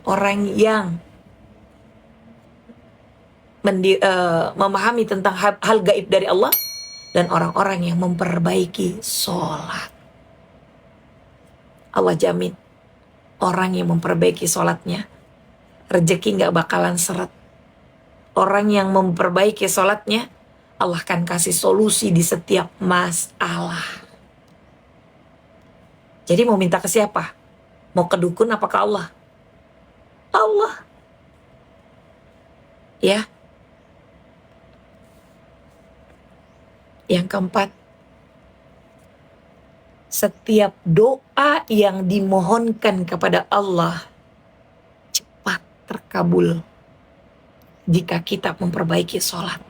orang yang memahami tentang hal gaib dari Allah, dan orang-orang yang memperbaiki sholat. Allah jamin, orang yang memperbaiki sholatnya, rezeki gak bakalan seret. Orang yang memperbaiki sholatnya, Allah akan kasih solusi di setiap masalah. Jadi mau minta ke siapa? Mau ke dukun apa ke Allah? Allah. Ya. Yang keempat, setiap doa yang dimohonkan kepada Allah cepat terkabul jika kita memperbaiki sholat.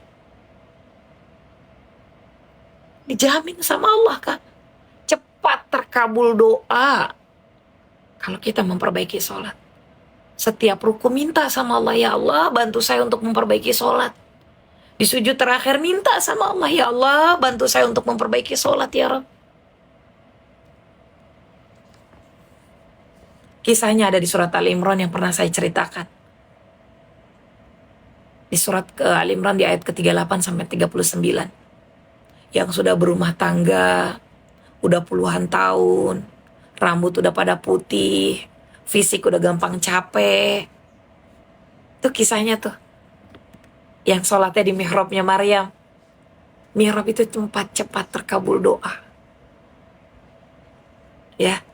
Dijamin sama Allah, Kak. Cepat terkabul doa kalau kita memperbaiki sholat. Setiap ruku minta sama Allah, ya Allah bantu saya untuk memperbaiki sholat. Di sujud terakhir minta sama Allah, ya Allah bantu saya untuk memperbaiki sholat ya Rabb. Kisahnya ada di surat Al-Imran yang pernah saya ceritakan. Di surat Al-Imran di ayat ke-38 sampai 39. Yang sudah berumah tangga, udah puluhan tahun, rambut udah pada putih, fisik udah gampang capek. Itu kisahnya tuh. Yang sholatnya di mihrabnya Maryam. Mihrab itu tempat cepat terkabul doa. Ya.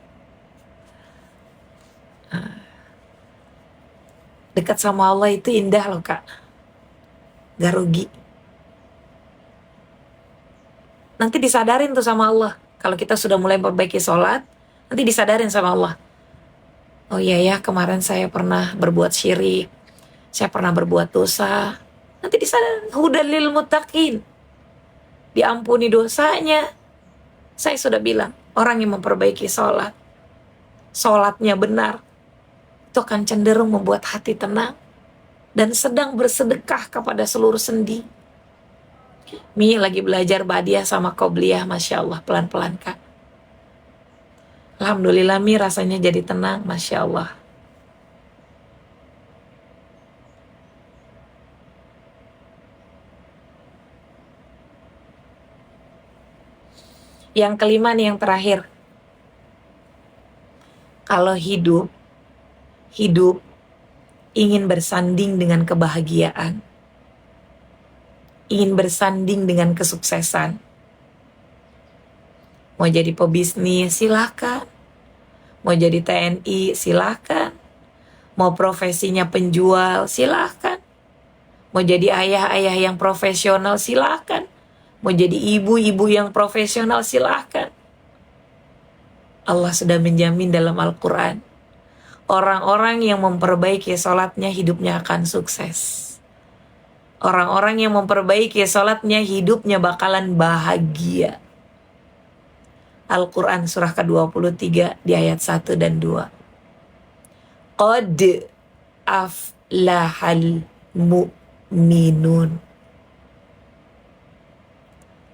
Dekat sama Allah itu indah loh, Kak. Gak rugi. Nanti disadarin tuh sama Allah. Kalau kita sudah mulai memperbaiki sholat, nanti disadarin sama Allah. Oh iya ya, kemarin saya pernah berbuat syirik. Saya pernah berbuat dosa. Nanti disadarin, hudal lil muttaqin. Diampuni dosanya. Saya sudah bilang, orang yang memperbaiki sholat, sholatnya benar, itu akan cenderung membuat hati tenang dan sedang bersedekah kepada seluruh sendi. Mi lagi belajar badiah sama qobliyah, Masya Allah, pelan-pelan Kak. Alhamdulillah Mi rasanya jadi tenang, Masya Allah. Yang kelima nih, yang terakhir. Kalau hidup ingin bersanding dengan kebahagiaan, ingin bersanding dengan kesuksesan, mau jadi pebisnis silakan, mau jadi TNI silakan, mau profesinya penjual silakan, mau jadi ayah-ayah yang profesional silakan, mau jadi ibu-ibu yang profesional silakan. Allah sudah menjamin dalam Al-Quran, orang-orang yang memperbaiki sholatnya hidupnya akan sukses. Orang-orang yang memperbaiki sholatnya hidupnya bakalan bahagia. Al-Quran surah ke-23 di ayat 1 dan 2. Qad aflahal mu'minun.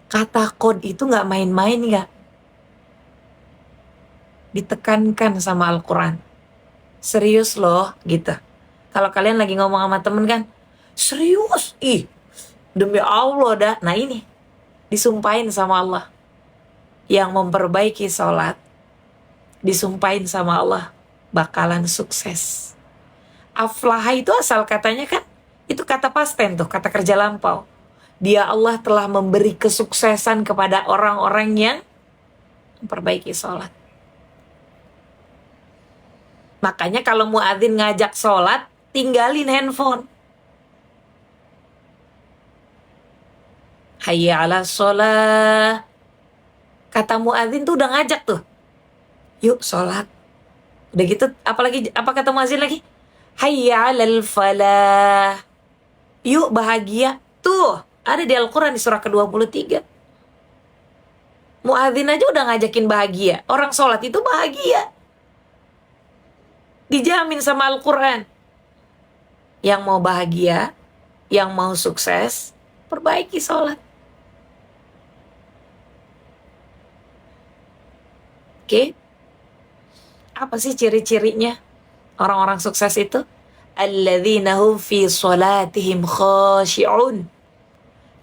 Kata qad itu gak main-main gak? Ditekankan sama Al-Quran. Serius loh gitu. Kalau kalian lagi ngomong sama temen kan, serius, demi Allah dah. Nah ini disumpahin sama Allah. Yang memperbaiki sholat, disumpahin sama Allah bakalan sukses. Aflaha itu asal katanya kan, itu kata past tense tuh, kata kerja lampau. Dia Allah telah memberi kesuksesan kepada orang-orang yang memperbaiki sholat. Makanya kalau muadzin ngajak sholat, tinggalin handphone. Hayya ala sholat. Kata muadzin tuh udah ngajak tuh. Yuk sholat. Udah gitu, apa kata muadzin lagi? Hayya alal falah. Yuk bahagia. Tuh, ada di Al-Quran di surah ke-23. Muadzin aja udah ngajakin bahagia. Orang sholat itu bahagia. Dijamin sama Al-Quran. Yang mau bahagia, yang mau sukses, perbaiki sholat. Oke? Apa sih ciri-cirinya? Orang-orang sukses itu alladzina hum fi sholatihim khashi'un,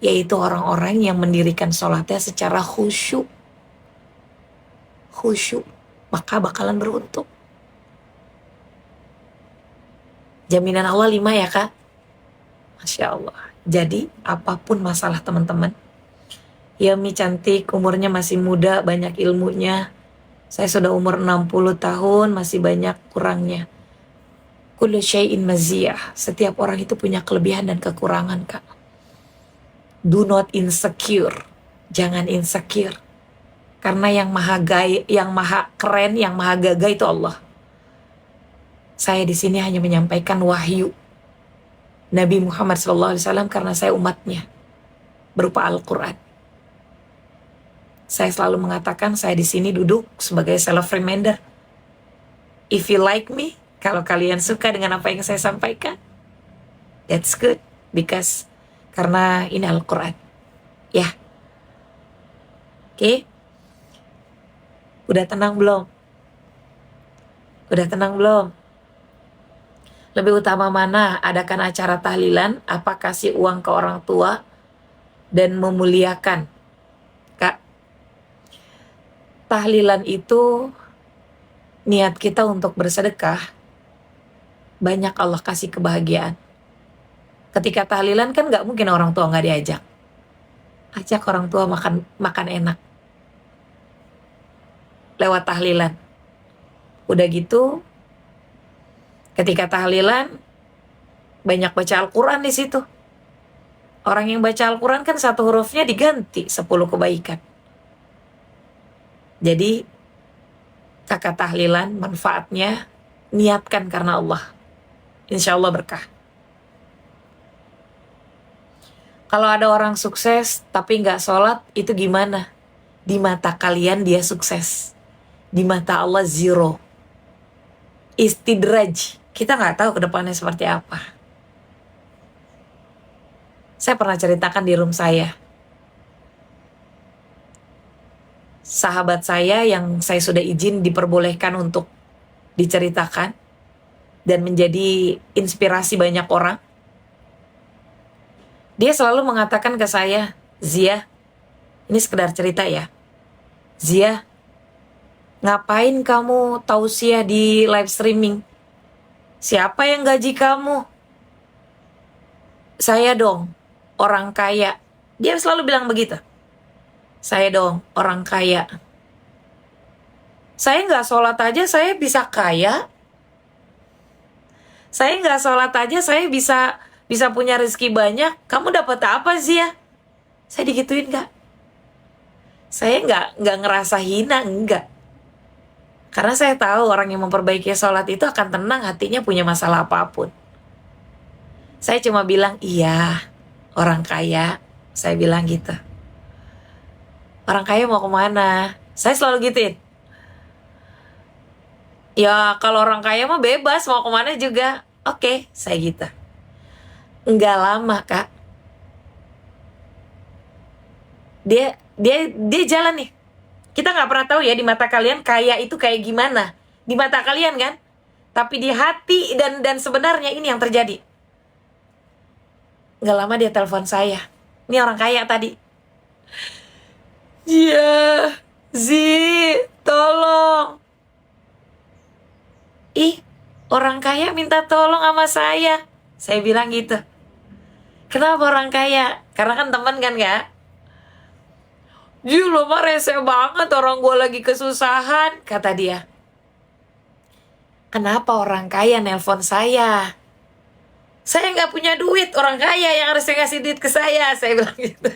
yaitu orang-orang yang mendirikan sholatnya secara khusyuk. Khusyuk, maka bakalan beruntung. Jaminan Allah 5 ya kak. Masya Allah. Jadi apapun masalah teman-teman, Yami cantik, umurnya masih muda, banyak ilmunya. Saya sudah umur 60 tahun, masih banyak kurangnya. Kullu syai'in maziyah. Setiap orang itu punya kelebihan dan kekurangan kak. Do not insecure. Jangan insecure. Karena yang maha gaya, yang maha keren, yang maha gagah itu Allah. Saya di sini hanya menyampaikan wahyu Nabi Muhammad SAW karena saya umatnya berupa Al-Quran. Saya selalu mengatakan saya di sini duduk sebagai self reminder. If you like me, kalau kalian suka dengan apa yang saya sampaikan, that's good, because karena ini Al-Quran. Ya, oke. Udah tenang belum? Udah tenang belum? Lebih utama mana? Adakan acara tahlilan, apa kasih uang ke orang tua dan memuliakan? Kak, tahlilan itu niat kita untuk bersedekah, banyak Allah kasih kebahagiaan. Ketika tahlilan kan gak mungkin orang tua gak diajak. Ajak orang tua makan enak lewat tahlilan. Udah gitu, ketika tahlilan banyak baca Al-Quran di situ. Orang yang baca Al-Quran kan satu hurufnya diganti 10 kebaikan. Jadi kakak tahlilan manfaatnya niatkan karena Allah. Insya Allah berkah. Kalau ada orang sukses tapi nggak sholat, itu gimana? Di mata kalian dia sukses, di mata Allah zero. Istidraj, kita nggak tahu ke depannya seperti apa. Saya pernah ceritakan di room saya, sahabat saya yang saya sudah izin diperbolehkan untuk diceritakan dan menjadi inspirasi banyak orang. Dia selalu mengatakan ke saya, Zia, ini sekedar cerita ya, Zia, ngapain kamu tausiah di live streaming? Siapa yang gaji kamu? Saya dong, orang kaya. Dia selalu bilang begitu. Saya dong, orang kaya. Saya nggak sholat aja saya bisa kaya. Saya nggak sholat aja saya bisa punya rezeki banyak. Kamu dapat apa sih ya? Saya digituin nggak? Saya nggak ngerasa hina, enggak. Karena saya tahu orang yang memperbaiki sholat itu akan tenang hatinya, punya masalah apapun. Saya cuma bilang, iya, orang kaya. Saya bilang gitu. Orang kaya mau kemana? Saya selalu gituin. Ya kalau orang kaya mah bebas, mau kemana juga. Oke, saya gitu. Enggak lama kak, dia jalan nih. Kita nggak pernah tahu ya di mata kalian kaya itu kayak gimana di mata kalian kan, tapi di hati dan sebenarnya ini yang terjadi. Nggak lama dia telepon saya, ini orang kaya tadi. Ya, Zi, tolong. Ih, orang kaya minta tolong sama saya. Saya bilang gitu. Kenapa orang kaya? Karena kan teman kan kak. Lo mah rese banget, orang gue lagi kesusahan, kata dia. Kenapa orang kaya nelpon saya? Saya nggak punya duit, orang kaya yang harus ngasih duit ke saya bilang gitu.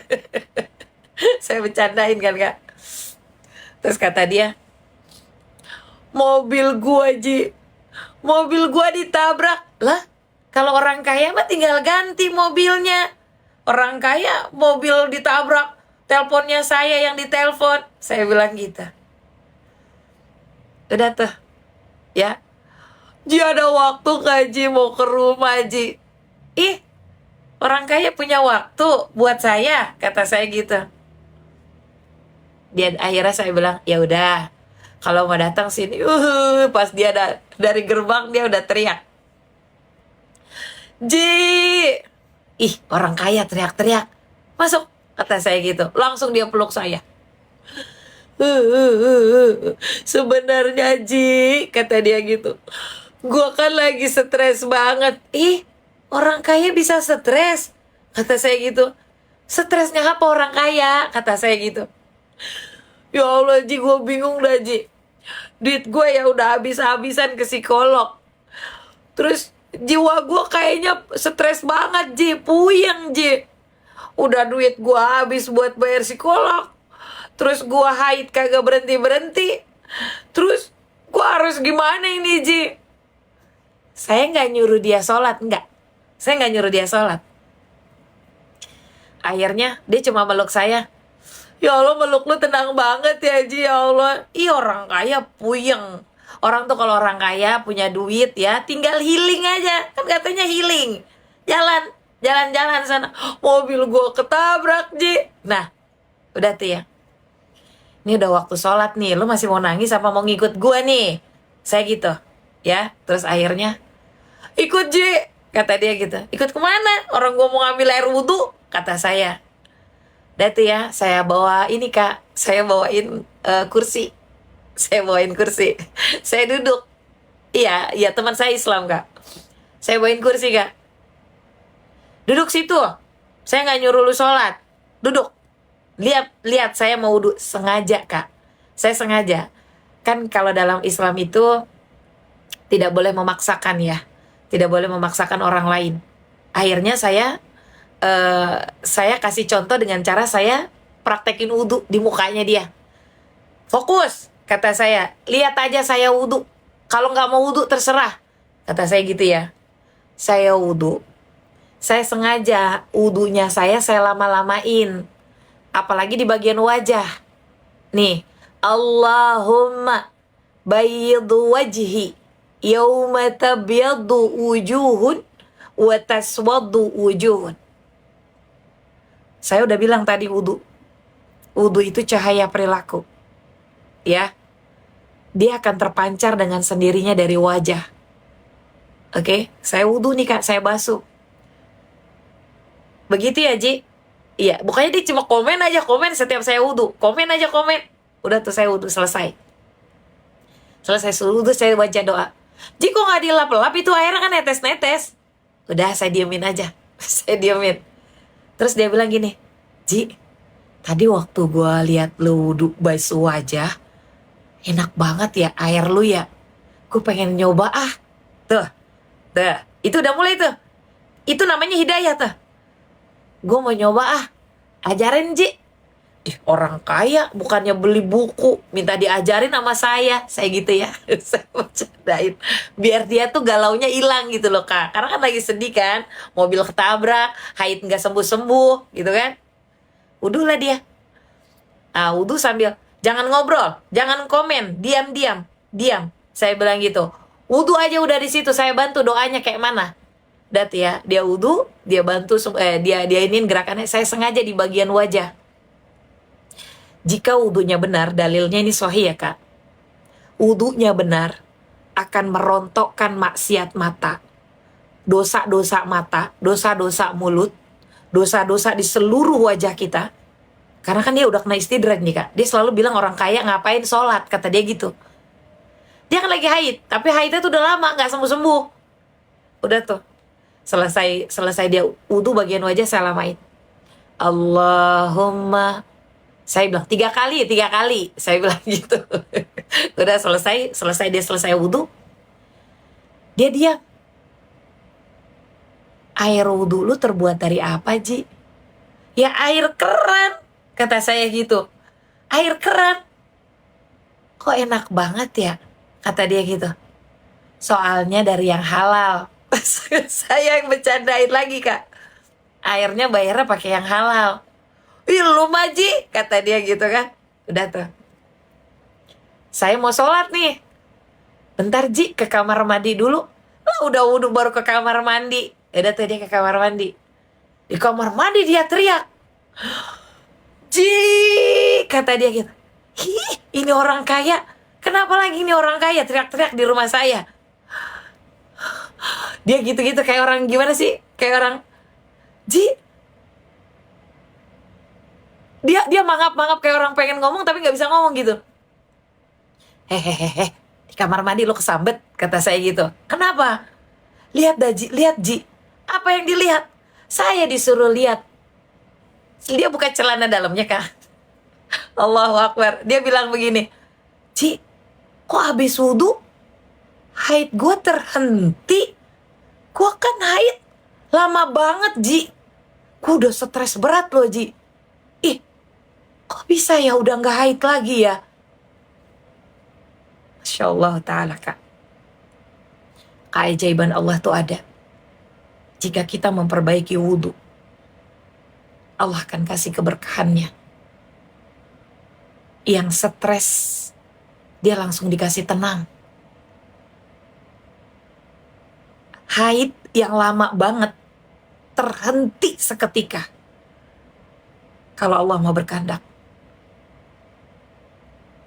Saya bercandain kan kak. Terus kata dia, mobil gua ditabrak. Lah, kalau orang kaya mah tinggal ganti mobilnya. Orang kaya mobil ditabrak, teleponnya saya yang ditelepon. Saya bilang gitu. Udah tuh, ya. Ji ada waktu gak Ji mau ke rumah Ji? Ih, orang kaya punya waktu buat saya, kata saya gitu. Dia akhirnya saya bilang, ya udah, Kalau mau datang sini, pas dia dari gerbang dia udah teriak, Ji, ih orang kaya teriak-teriak, masuk, kata saya gitu. Langsung dia peluk saya. Sebenarnya Ji, kata dia gitu, gua kan lagi stres banget. Ih, orang kaya bisa stres, kata saya gitu. Stresnya apa orang kaya, kata saya gitu. Ya Allah Ji, gue bingung dah Ji. Duit gue ya udah habis-habisan ke psikolog. Terus jiwa gue kayaknya stres banget Ji, puyeng Ji. Udah duit gue habis buat bayar psikolog. Terus gue haid kagak berhenti-berhenti. Terus gue harus gimana ini Ji? Saya nggak nyuruh dia sholat, nggak. Saya nggak nyuruh dia sholat. Akhirnya dia cuma meluk saya. Ya Allah, meluk lu tenang banget ya Ji, ya Allah. Ih, orang kaya puyeng. Orang tuh kalau orang kaya punya duit ya, tinggal healing aja. Kan katanya healing. Jalan-jalan sana. Mobil gua ketabrak Ji. Nah, udah tuh ya. Ini udah waktu sholat nih, lu masih mau nangis apa mau ngikut gua nih? Saya gitu, ya. Terus akhirnya, ikut Ji, kata dia gitu. Ikut kemana? Orang gua mau ngambil air wudhu, kata saya. Udah tuh ya, saya bawa ini Kak, saya bawain kursi. Saya bawain kursi. Saya duduk. Iya, iya teman saya Islam Kak. Saya bawain kursi Kak. Duduk situ. Saya nggak nyuruh lu sholat. Duduk. Lihat saya mau wudhu. Sengaja Kak. Saya sengaja. Kan kalau dalam Islam itu tidak boleh memaksakan ya. Tidak boleh memaksakan orang lain. Akhirnya saya kasih contoh dengan cara saya praktekin wudhu di mukanya dia. Fokus, kata saya. Lihat aja saya wudhu. Kalau nggak mau wudhu terserah, kata saya gitu ya. Saya wudhu. Saya sengaja wudhunya saya lama-lamain. Apalagi di bagian wajah. Nih, Allahumma bayyidu wajhi yauma tabyaddu wujuhun wa taswaddu wujuhun. Saya udah bilang tadi wudhu. Wudhu itu cahaya perilaku. Ya. Dia akan terpancar dengan sendirinya dari wajah. Oke. Saya wudhu nih Kak. Saya basuh. Begitu ya Ji? Iya. Bukannya dia cuma komen aja. Komen setiap saya wudhu. Komen aja komen. Udah tuh saya wudhu selesai. Selesai wudhu saya baca doa. Ji kok gak dilap-lap itu airnya kan netes-netes. Udah saya diemin aja. Saya diemin. Terus dia bilang gini, Ji, tadi waktu gue lihat lu wudhu basuh wajah, enak banget ya air lu ya. Gue pengen nyoba ah. Tuh. Itu udah mulai tuh. Itu namanya hidayah tuh. Gue mau nyoba ah. Ajarin Ji. Orang kaya bukannya beli buku, minta diajarin sama saya. Saya gitu ya. Saya bercandain. Biar dia tuh galaunya hilang gitu loh Kak. Karena kan lagi sedih kan. Mobil ketabrak, haid gak sembuh-sembuh gitu kan. Wudhu lah dia. Wudhu sambil, jangan ngobrol, jangan komen, diam. Saya bilang gitu. Wudhu aja udah di situ, saya bantu doanya kayak mana. Dat ya, dia wudhu, dia bantu, dia iniin gerakannya. Saya sengaja di bagian wajah. Jika wudhunya benar, dalilnya ini sahih ya Kak. Wudhunya benar, akan merontokkan maksiat mata, dosa-dosa mata, dosa-dosa mulut, dosa-dosa di seluruh wajah kita. Karena kan dia udah kena istidraj nih Kak. Dia selalu bilang orang kaya ngapain sholat, kata dia gitu. Dia kan lagi haid, tapi haidnya tuh udah lama gak sembuh-sembuh. Udah tuh, selesai dia wudhu bagian wajah saya lamain. Allahumma, saya bilang 3 kali saya bilang gitu. Udah selesai wudhu, dia diam. Air wudhu lu terbuat dari apa Ji? Ya air keran, kata saya gitu. Air keran. Kok enak banget ya, kata dia gitu. Soalnya dari yang halal. Saya yang bercandain lagi Kak. Airnya bayarnya pakai yang halal. Ih lu Maji, kata dia gitu kan. Udah tuh, saya mau sholat nih. Bentar Ji, ke kamar mandi dulu. Lah udah wudhu baru ke kamar mandi. Udah tuh dia ke kamar mandi. Di kamar mandi dia teriak, Ji, kata dia gitu. Ini orang kaya Kenapa lagi ini orang kaya teriak-teriak di rumah saya? Dia gitu-gitu kayak orang gimana sih? Kayak orang, Ji, dia mangap-mangap kayak orang pengen ngomong tapi nggak bisa ngomong gitu. Hehehe, di kamar mandi lo kesambet, kata saya gitu. Kenapa? Lihat dah Ji, lihat Ji. Apa yang dilihat? Saya disuruh lihat. Dia buka celana dalamnya kak. Allahu Akbar. Dia bilang begini, Ji, kok habis wudhu haid gue terhenti? Gue kan haid lama banget Ji. Gue udah stres berat loh Ji. Ih, kok bisa ya udah gak haid lagi ya? Masya Allah ta'ala kak. Keajaiban Allah tuh ada. Jika kita memperbaiki wudhu, Allah akan kasih keberkahannya. Yang stres, dia langsung dikasih tenang. Haid yang lama banget terhenti seketika kalau Allah mau berkehendak.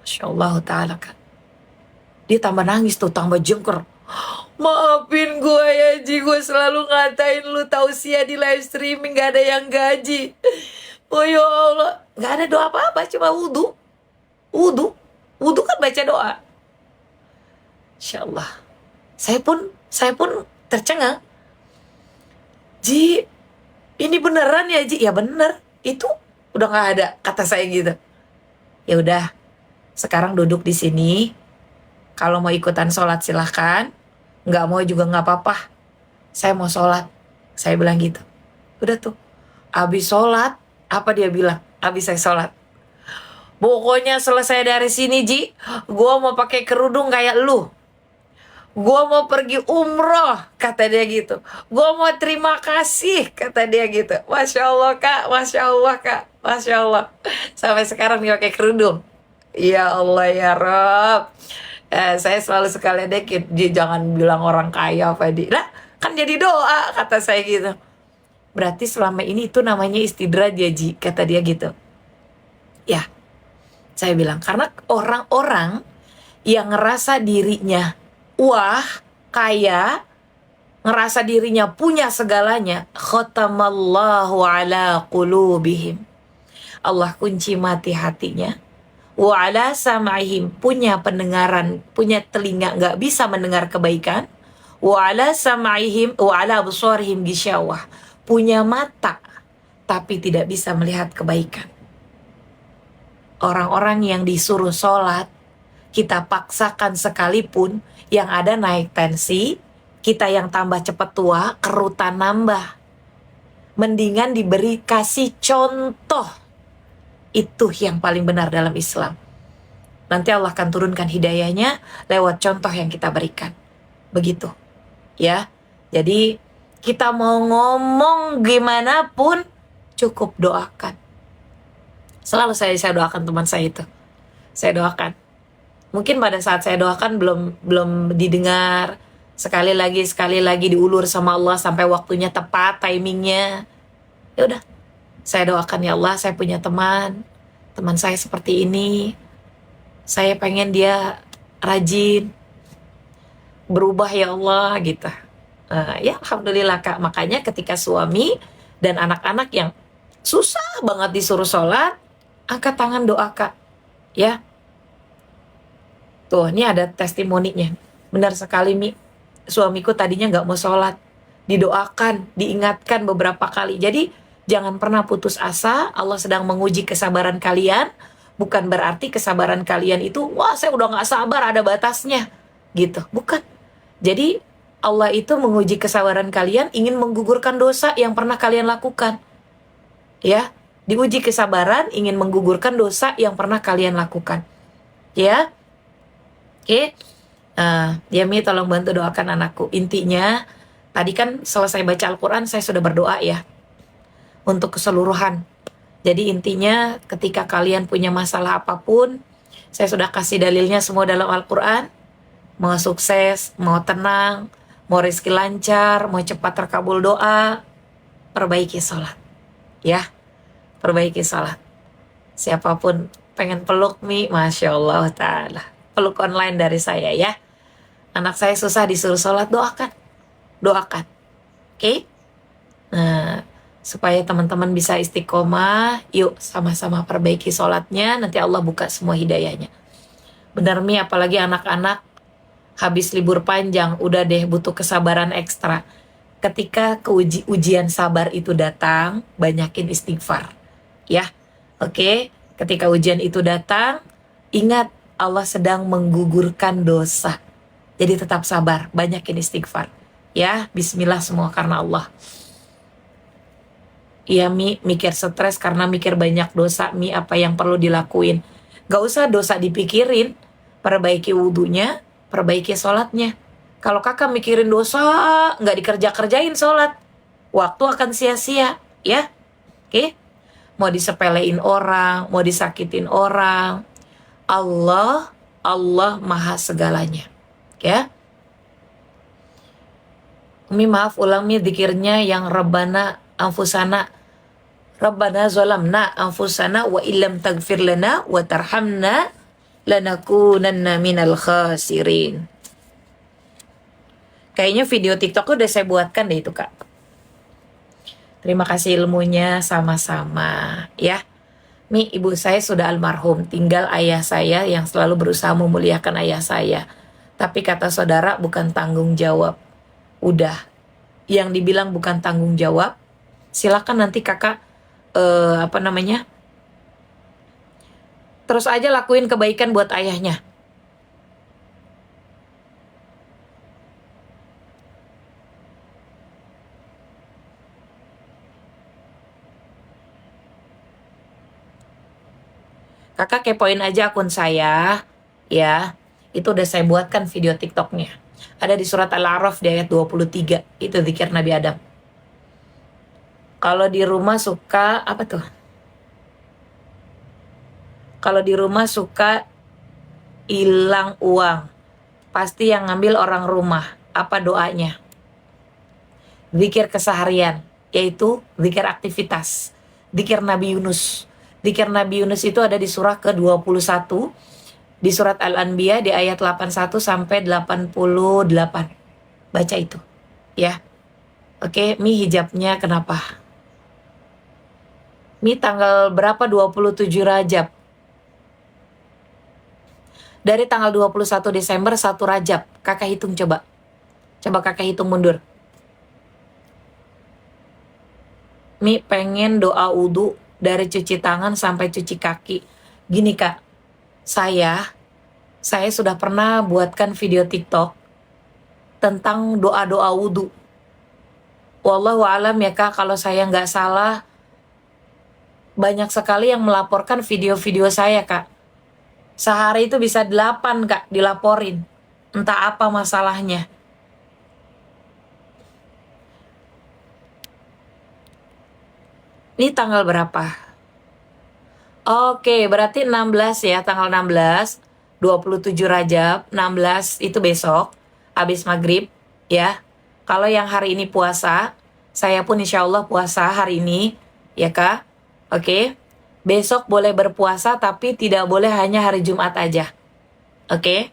Masya Allah ta'ala kan. Dia tambah nangis tuh, tambah jengker. Maafin gue ya Ji, gue selalu ngatain lu tausiah di live streaming, gak ada yang gaji. Oh ya Allah, gak ada doa apa-apa, cuma wudhu. Wudhu kan baca doa. Insya Allah. Saya pun tercengang. Ji, ini beneran ya Ji? Ya bener, itu udah gak ada, kata saya gitu. Ya udah, sekarang duduk di sini. Kalau mau ikutan sholat silahkan, nggak mau juga nggak apa-apa. Saya mau sholat, saya bilang gitu. Udah tuh, abis sholat, apa dia bilang? Abis saya sholat, pokoknya selesai dari sini Ji, gue mau pakai kerudung kayak lu. Gue mau pergi umroh, kata dia gitu. Gue mau terima kasih, kata dia gitu. Masya Allah kak, Masya Allah kak, Masya Allah. Sampai sekarang dia pakai kerudung. Ya Allah ya Rob. Saya selalu sekali deket, dia jangan bilang orang kaya Fadi. Lah kan jadi doa, kata saya gitu. Berarti selama ini itu namanya istidraj ya Ji, kata dia gitu. Ya, saya bilang karena orang-orang yang ngerasa dirinya wah, kaya, ngerasa dirinya punya segalanya, khatamallahu ala qulubihim. Allah kunci mati hatinya. Wa ala sam'ihim, punya pendengaran, punya telinga, nggak bisa mendengar kebaikan. Wa ala sam'ihim wa ala absarihim gisyawah, punya mata tapi tidak bisa melihat kebaikan. Orang-orang yang disuruh sholat, kita paksakan sekalipun, yang ada naik tensi, kita yang tambah cepat tua, kerutan nambah. Mendingan diberi kasih contoh. Itu yang paling benar dalam Islam. Nanti Allah akan turunkan hidayahnya lewat contoh yang kita berikan. Begitu. Ya. Jadi kita mau ngomong gimana pun cukup doakan. Selalu saya doakan teman saya itu. Saya doakan. Mungkin pada saat saya doakan belum didengar. Sekali lagi diulur sama Allah sampai waktunya tepat, timingnya. Ya udah. Saya doakan ya Allah, saya punya teman saya seperti ini. Saya pengen dia rajin, berubah ya Allah gitu. Ya Alhamdulillah kak. Makanya ketika suami dan anak-anak yang susah banget disuruh sholat, angkat tangan doa kak. Ya. Tuh, ini ada testimoninya. Benar sekali Mi. Suamiku tadinya gak mau sholat. Didoakan, diingatkan beberapa kali. Jadi jangan pernah putus asa. Allah sedang menguji kesabaran kalian. Bukan berarti kesabaran kalian itu, wah saya udah gak sabar, ada batasnya. Gitu, bukan. Jadi Allah itu menguji kesabaran kalian, ingin menggugurkan dosa yang pernah kalian lakukan. Ya, diuji kesabaran, ingin menggugurkan dosa yang pernah kalian lakukan. Ya, oke. Ya Mi, tolong bantu doakan anakku. Intinya, tadi kan selesai baca Al-Quran, saya sudah berdoa ya. Untuk keseluruhan. Jadi intinya ketika kalian punya masalah apapun, saya sudah kasih dalilnya semua dalam Al-Quran. Mau sukses, mau tenang, mau rezeki lancar, mau cepat terkabul doa, perbaiki sholat. Ya, perbaiki sholat. Siapapun pengen peluk Mi, Masya Allah ta'ala. peluk online dari saya ya. Anak saya susah disuruh sholat, doakan. Doakan. Oke? Nah, supaya teman-teman bisa istiqomah, yuk sama-sama perbaiki sholatnya, nanti Allah buka semua hidayahnya. Benar Mi, apalagi anak-anak habis libur panjang, udah deh butuh kesabaran ekstra. Ketika ujian sabar itu datang, banyakin istighfar. Ya, oke? Ketika ujian itu datang, ingat Allah sedang menggugurkan dosa. Jadi tetap sabar, banyakin istighfar. Ya, bismillah semua karena Allah. Iya Mi, mikir stres karena mikir banyak dosa Mi, apa yang perlu dilakuin? Gak usah dosa dipikirin, perbaiki wudhunya, perbaiki sholatnya. Kalau kakak mikirin dosa, gak dikerja-kerjain sholat, waktu akan sia-sia, ya. Oke? Mau disepelein orang, mau disakitin orang, Allah maha segalanya. Ya. Umi maaf ulang Mi zikirnya yang Rabbana anfusana zalamna anfusana wa illam taghfir lana wa tarhamna lanakunanna minal khasirin. Kayaknya video TikTok udah saya buatkan deh itu Kak. Terima kasih ilmunya, sama-sama ya. Mi, ibu saya sudah almarhum, tinggal ayah saya yang selalu berusaha memuliakan ayah saya. Tapi kata saudara bukan tanggung jawab. Udah, yang dibilang bukan tanggung jawab, silakan nanti kakak terus aja lakuin kebaikan buat ayahnya. Kakak kepoin aja akun saya, ya. Itu udah saya buatkan video TikToknya. Ada di surat Al-A'raf di ayat 23. Itu zikir Nabi Adam. Kalau di rumah suka, apa tuh? Kalau di rumah suka hilang uang, pasti yang ngambil orang rumah. Apa doanya? Zikir keseharian, yaitu zikir aktivitas. Zikir Nabi Yunus. Zikir Nabi Yunus itu ada di surah ke-21. Di surat Al-Anbiya di ayat 81 sampai 88. Baca itu. Ya. Oke, Mi hijabnya kenapa? Mi tanggal berapa? 27 Rajab. Dari tanggal 21 Desember 1 Rajab. Kakak hitung coba. Coba kakak hitung mundur. Mi pengen doa wudhu dari cuci tangan sampai cuci kaki. Gini Kak. Saya sudah pernah buatkan video TikTok tentang doa-doa wudhu. Wallahu alam ya Kak, kalau saya nggak salah, banyak sekali yang melaporkan video-video saya Kak. Sehari itu bisa 8 Kak dilaporin. Entah apa masalahnya. Ini tanggal berapa? Oke, berarti 16 ya, tanggal 16, 27 Rajab, 16 itu besok, habis maghrib, ya. Kalau yang hari ini puasa, saya pun insya Allah puasa hari ini, ya Kak. Oke, besok boleh berpuasa, tapi tidak boleh hanya hari Jumat aja. Oke.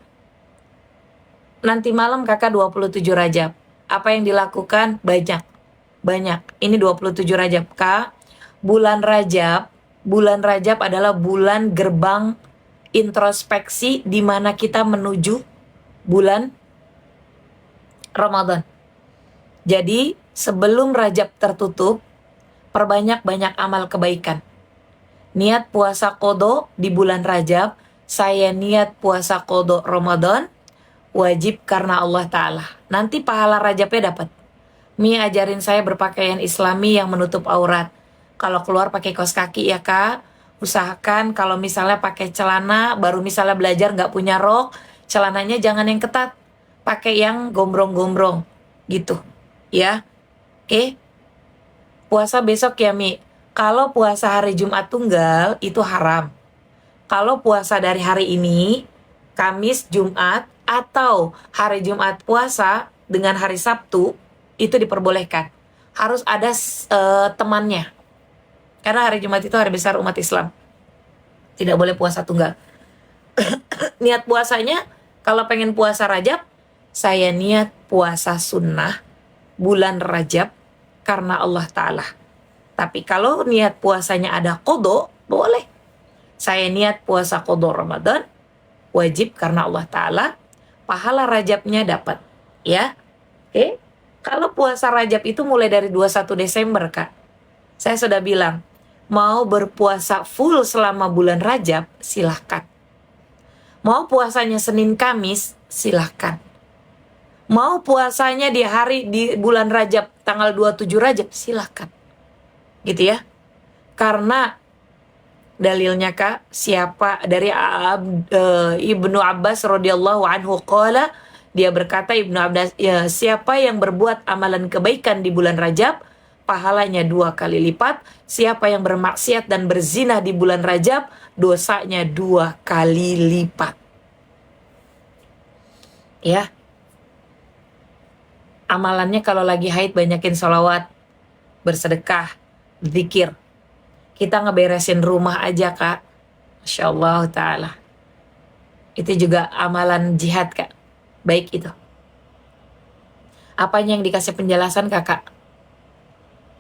Nanti malam kakak 27 Rajab. Apa yang dilakukan? Banyak. Ini 27 Rajab, Kak. Bulan Rajab adalah bulan gerbang introspeksi di mana kita menuju bulan Ramadan. Jadi sebelum Rajab tertutup, perbanyak-banyak amal kebaikan. Niat puasa qodho di bulan Rajab, saya niat puasa qodho Ramadan, wajib karena Allah Ta'ala. Nanti pahala Rajabnya dapat. Mi ajarin saya berpakaian islami yang menutup aurat. Kalau keluar pakai kaos kaki ya Kak, usahakan kalau misalnya pakai celana, baru misalnya belajar nggak punya rok, celananya jangan yang ketat, pakai yang gombrong-gombrong gitu, ya. Oke. Puasa besok ya Mi. Kalau puasa hari Jumat tunggal itu haram. Kalau puasa dari hari ini, Kamis, Jumat, atau hari Jumat puasa dengan hari Sabtu, itu diperbolehkan. Harus ada temannya. Karena hari Jumat itu hari besar umat Islam. Tidak boleh puasa tunggal. Niat puasanya, kalau pengen puasa Rajab, saya niat puasa sunnah bulan Rajab karena Allah Ta'ala. Tapi kalau niat puasanya ada qadha, boleh. Saya niat puasa qadha Ramadan, wajib karena Allah Ta'ala, pahala Rajabnya dapat. Ya, oke. Kalau puasa Rajab itu mulai dari 21 Desember, Kak. Saya sudah bilang, mau berpuasa full selama bulan Rajab, silahkan. Mau puasanya Senin Kamis, silahkan. Mau puasanya di bulan Rajab, tanggal 27 Rajab, silahkan. Gitu ya. Karena dalilnya, Kak, siapa dari Ibnu Abbas radhiyallahu anhu qala, dia berkata, Ibnu Abbas, ya, siapa yang berbuat amalan kebaikan di bulan Rajab, pahalanya 2 kali lipat. Siapa yang bermaksiat dan berzina di bulan Rajab, dosanya 2 kali lipat. Ya. Amalannya kalau lagi haid, banyakin sholawat, bersedekah, zikir. Kita ngeberesin rumah aja, Kak. Masya Allah Ta'ala. Itu juga amalan jihad, Kak. Baik itu. Apanya yang dikasih penjelasan, Kakak?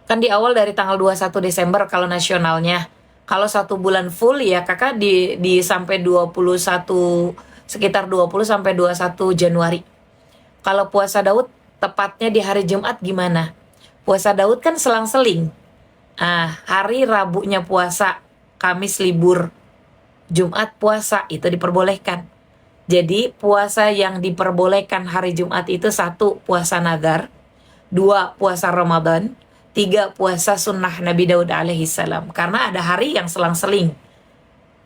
Kan di awal dari tanggal 21 Desember kalau nasionalnya. Kalau 1 bulan full ya Kakak di sampai 21, sekitar 20 sampai 21 Januari. Kalau puasa Daud tepatnya di hari Jumat gimana? Puasa Daud kan selang-seling. Hari Rabunya puasa, Kamis libur, Jumat puasa, itu diperbolehkan. Jadi puasa yang diperbolehkan hari Jumat itu 1 puasa nazar, 2 puasa Ramadan, 3 puasa sunnah Nabi Daud alaihi salam. Karena ada hari yang selang-seling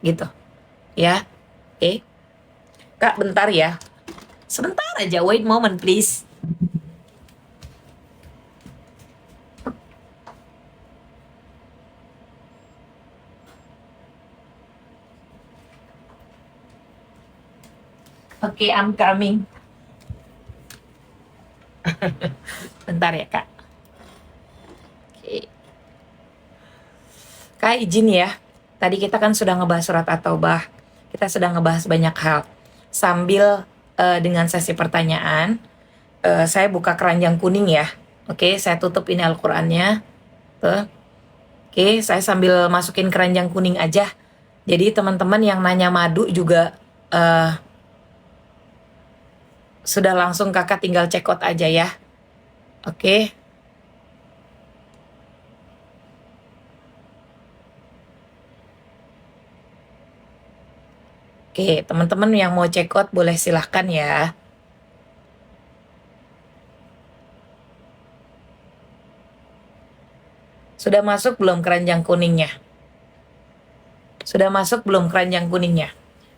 gitu ya. Oke. Kak bentar ya, sebentar aja, wait moment please. Oke, I'm coming. Bentar ya, Kak. Oke. Kak izin ya. Tadi kita kan sudah ngebahas surat At-Taubah. Kita sudah ngebahas banyak hal. Sambil dengan sesi pertanyaan, saya buka keranjang kuning ya. Oke, saya tutup ini Al-Qur'annya. Tuh. Oke, saya sambil masukin keranjang kuning aja. Jadi teman-teman yang nanya madu juga sudah langsung Kakak tinggal check out aja ya. Oke. Oke, teman-teman yang mau check out boleh silahkan ya. Sudah masuk belum keranjang kuningnya? Sudah masuk belum keranjang kuningnya?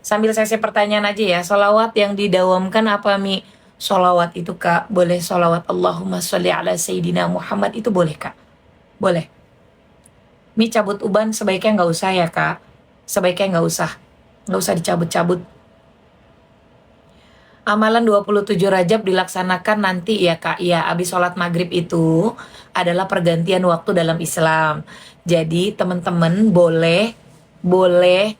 Sambil sesi pertanyaan aja ya. Sholawat yang didawamkan apa, Mi? Sholawat itu, Kak, boleh sholawat Allahumma sholli ala Sayyidina Muhammad, itu boleh, Kak. Boleh. Mi cabut uban sebaiknya nggak usah ya, Kak. Sebaiknya nggak usah. Nggak usah dicabut-cabut. Amalan 27 Rajab dilaksanakan nanti ya, Kak. Ya, habis sholat maghrib itu adalah pergantian waktu dalam Islam. Jadi teman-teman boleh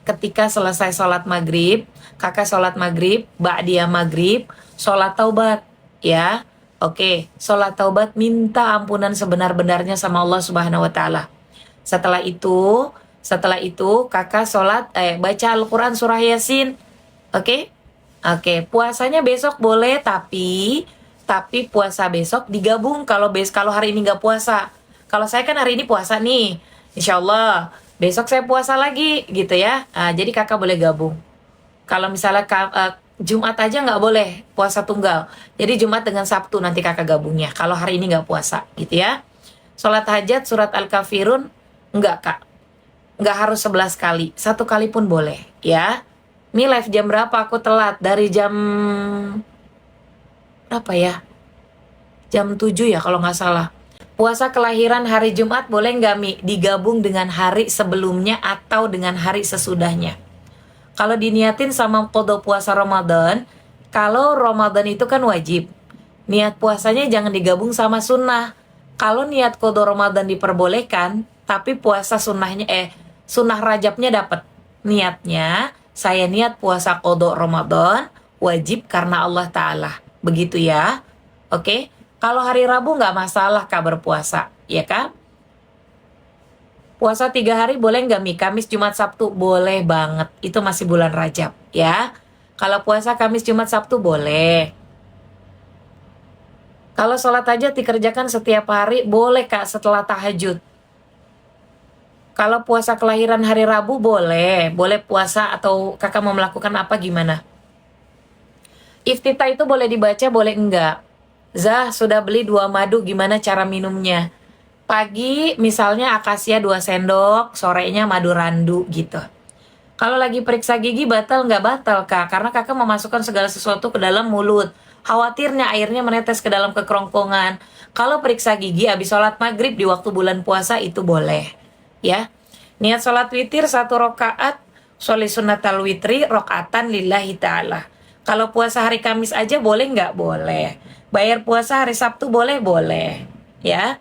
ketika selesai sholat maghrib, Kakak sholat maghrib, ba'diyah maghrib, sholat taubat ya. Oke, sholat taubat, minta ampunan sebenar-benarnya sama Allah Subhanahu wa Ta'ala. Setelah itu Kakak sholat baca Al-Quran surah Yasin. Oke. Puasanya besok boleh, tapi puasa besok digabung kalau hari ini nggak puasa. Kalau saya kan hari ini puasa nih, insya Allah besok saya puasa lagi gitu ya. Jadi Kakak boleh gabung. Kalau misalnya Jumat aja nggak boleh puasa tunggal. Jadi Jumat dengan Sabtu nanti Kakak gabungnya. Kalau hari ini nggak puasa gitu ya. Sholat hajat surat Al-Kafirun nggak, Kak. Nggak harus 11 kali. 1 kali pun boleh ya. Ini live jam berapa? Aku telat dari jam berapa ya? Jam 7 ya kalau nggak salah. Puasa kelahiran hari Jumat boleh nggak, Mi? Digabung dengan hari sebelumnya atau dengan hari sesudahnya. Kalau diniatin sama qadha puasa Ramadan, kalau Ramadan itu kan wajib. Niat puasanya jangan digabung sama sunnah. Kalau niat qadha Ramadan diperbolehkan, tapi puasa sunnah Rajabnya dapat. Niatnya saya niat puasa qadha Ramadan, wajib karena Allah Ta'ala. Begitu ya. Oke. Kalau hari Rabu nggak masalah Kak berpuasa, ya kan? Puasa 3 hari boleh nggak Mi? Kamis, Jumat, Sabtu? Boleh banget. Itu masih bulan Rajab, ya. Kalau puasa Kamis, Jumat, Sabtu boleh. Kalau sholat hajat dikerjakan setiap hari, boleh Kak setelah tahajud. Kalau puasa kelahiran hari Rabu boleh. Boleh puasa atau kakak mau melakukan apa gimana? Iftitah itu boleh dibaca, boleh enggak? Zah, sudah beli 2 madu, gimana cara minumnya? Pagi misalnya akasia 2 sendok, sorenya madu randu gitu. Kalau lagi periksa gigi batal nggak batal Kak? Karena kakak memasukkan segala sesuatu ke dalam mulut. Khawatirnya airnya menetes ke dalam kerongkongan. Kalau periksa gigi habis sholat maghrib di waktu bulan puasa itu boleh. Ya. Niat sholat witir 1 rakaat, sholi sunnatal witri, rakaatan lillahi ta'ala. Kalau puasa hari Kamis aja boleh nggak? Boleh. Bayar puasa hari Sabtu boleh? Boleh. Ya.